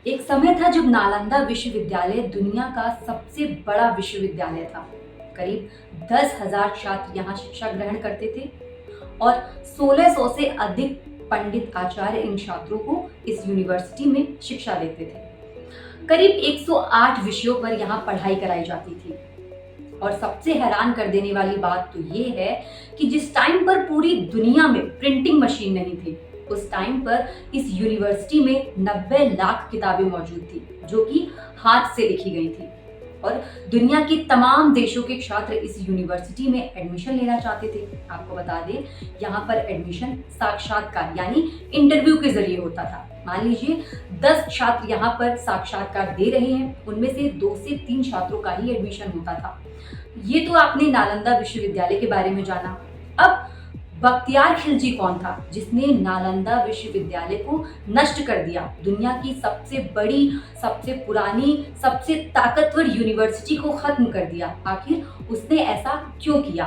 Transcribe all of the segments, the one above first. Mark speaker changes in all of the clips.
Speaker 1: एक समय था जब नालंदा विश्वविद्यालय दुनिया का सबसे बड़ा विश्वविद्यालय था। करीब 10,000 छात्र यहाँ शिक्षा ग्रहण करते थे और 1600 से अधिक पंडित आचार्य इन छात्रों को इस यूनिवर्सिटी में शिक्षा देते थे। करीब 108 विषयों पर यहाँ पढ़ाई कराई जाती थी। और सबसे हैरान कर देने वाली बात तो ये है कि जिस टाइम पर पूरी दुनिया में प्रिंटिंग मशीन नहीं थी, उस टाइम पर इस यूनिवर्सिटी में 90 लाख किताबें मौजूद थी जो कि हाथ से लिखी गई थी। और दुनिया के तमाम देशों के छात्र इस यूनिवर्सिटी में एडमिशन लेना चाहते थे। आपको बता दें, यहाँ पर एडमिशन साक्षात्कार यानी इंटरव्यू के जरिए होता था। मान लीजिए 10 छात्र यहाँ पर साक्षात्कार दे रहे हैं, उनमें से 2 से 3 छात्रों का ही एडमिशन होता था। ये तो आपने नालंदा विश्वविद्यालय के बारे में जाना। अब बख्तियार खिलजी कौन था जिसने नालंदा विश्वविद्यालय को नष्ट कर दिया? दुनिया की सबसे बड़ी, सबसे पुरानी, सबसे ताकतवर यूनिवर्सिटी को खत्म कर दिया। आखिर उसने ऐसा क्यों किया?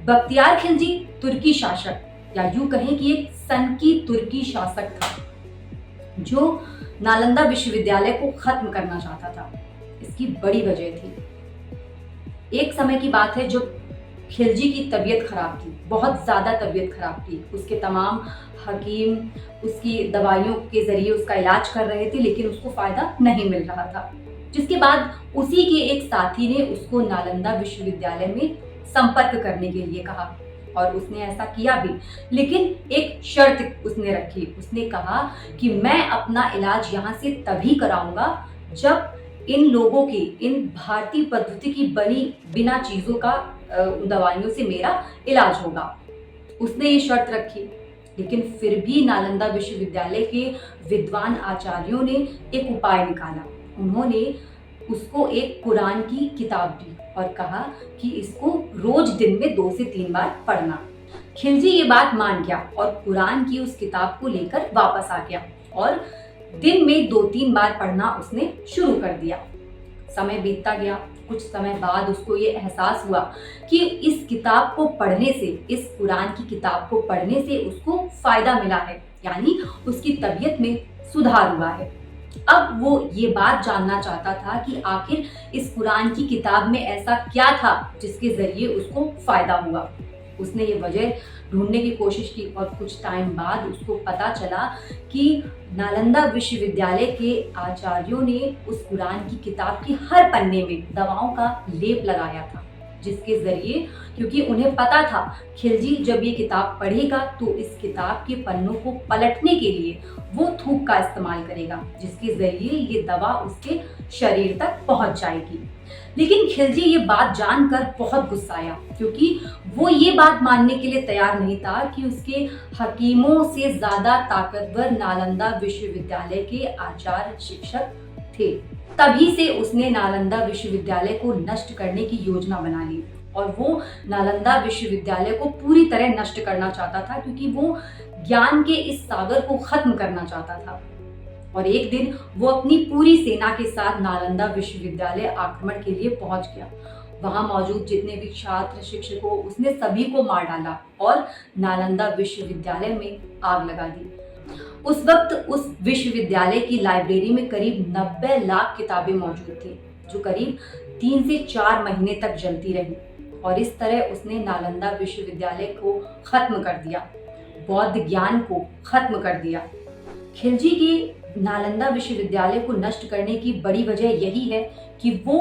Speaker 1: बख्तियार खिलजी तुर्की शासक, या यूं कहें कि एक सन की तुर्की शासक था जो नालंदा विश्वविद्यालय को खत्म करना चाहता था। इसकी बड़ी वजह थी। एक समय की बात है जब खिलजी की तबीयत खराब थी, बहुत ज़्यादा तबीयत खराब थी। उसके तमाम हकीम उसकी दवाइयों के ज़रिए उसका इलाज कर रहे थे, लेकिन उसको फ़ायदा नहीं मिल रहा था। जिसके बाद उसी के एक साथी ने उसको नालंदा विश्वविद्यालय में संपर्क करने के लिए कहा और उसने ऐसा किया भी, लेकिन एक शर्त उसने रखी। उसने कहा कि मैं अपना इलाज यहाँ से तभी कराऊंगा जब इन लोगों की, इन भारतीय पद्धति की बनी बिना चीज़ों का दवाइयों से मेरा इलाज होगा। उसने ये शर्त रखी, लेकिन फिर भी नालंदा विश्वविद्यालय के विद्वान आचार्यों ने एक उपाय निकाला। उन्होंने उसको एक कुरान की किताब दी और कहा कि इसको रोज दिन में 2 से 3 बार पढ़ना। खिलजी ये बात मान गया और कुरान की उस किताब को लेकर वापस आ गया और दिन में 2-3 बार पढ़ना उसने शुरू कर दिया। समय बीतता गया। कुछ समय बाद उसको ये एहसास हुआ कि इस किताब को पढ़ने से, इस कुरान की किताब को पढ़ने से उसको फायदा मिला है, यानी उसकी तबीयत में सुधार हुआ है। अब वो ये बात जानना चाहता था कि आखिर इस कुरान की किताब में ऐसा क्या था जिसके जरिए उसको फायदा हुआ। उसने ये वजह ढूंढने की कोशिश की और कुछ टाइम बाद उसको पता चला कि नालंदा विश्वविद्यालय के आचार्यों ने उस कुरान की किताब के हर पन्ने में दवाओं का लेप लगाया था, जिसके जरिए, क्योंकि उन्हें पता था खिलजी जब ये किताब पढ़ेगा तो इस किताब के पन्नों को पलटने के लिए वो थूक का इस्तेमाल करेगा, जिसके जरिए ये दवा उसके शरीर तक पहुंच जाएगी। लेकिन खिलजी ये बात जानकर बहुत गुस्साया, क्योंकि वो ये बात मानने के लिए तैयार नहीं था कि उसके हकीमों से ज्यादा ताकतवर नालंदा विश्वविद्यालय के आचार्य शिक्षक थे। तभी से उसने नालंदा विश्वविद्यालय को नष्ट करने की योजना बना ली और वो नालंदा विश्वविद्यालय को पूरी तरह नष्ट करना चाहता था, क्योंकि वो ज्ञान के इस सागर को खत्म करना चाहता था। और एक दिन वो अपनी पूरी सेना के साथ नालंदा विश्वविद्यालय आक्रमण के लिए पहुंच गया। वहां मौजूद जितने भी छात्र, शिक्षकों, उसने सभी को मार डाला और नालंदा विश्वविद्यालय में आग लगा दी। उस वक्त उस विश्वविद्यालय की लाइब्रेरी में करीब 90 लाख किताबें मौजूद थी, जो करीब 3 से 4 महीने तक जलती रही। और इस तरह उसने नालंदा विश्वविद्यालय को खत्म कर दिया, बौद्ध ज्ञान को खत्म कर दिया। खिलजी की नालंदा विश्वविद्यालय को नष्ट करने की बड़ी वजह यही है कि वो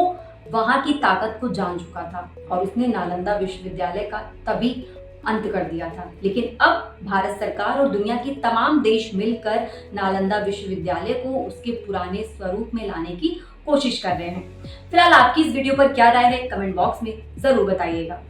Speaker 1: वहां की ताकत को जान चुका था और उसने नालंदा विश्वविद्यालय का तभी अंत कर दिया था। लेकिन अब भारत सरकार और दुनिया के तमाम देश मिलकर नालंदा विश्वविद्यालय को उसके पुराने स्वरूप में लाने की कोशिश कर रहे हैं। फिलहाल आपकी इस वीडियो पर क्या राय है, कमेंट बॉक्स में जरूर बताइएगा।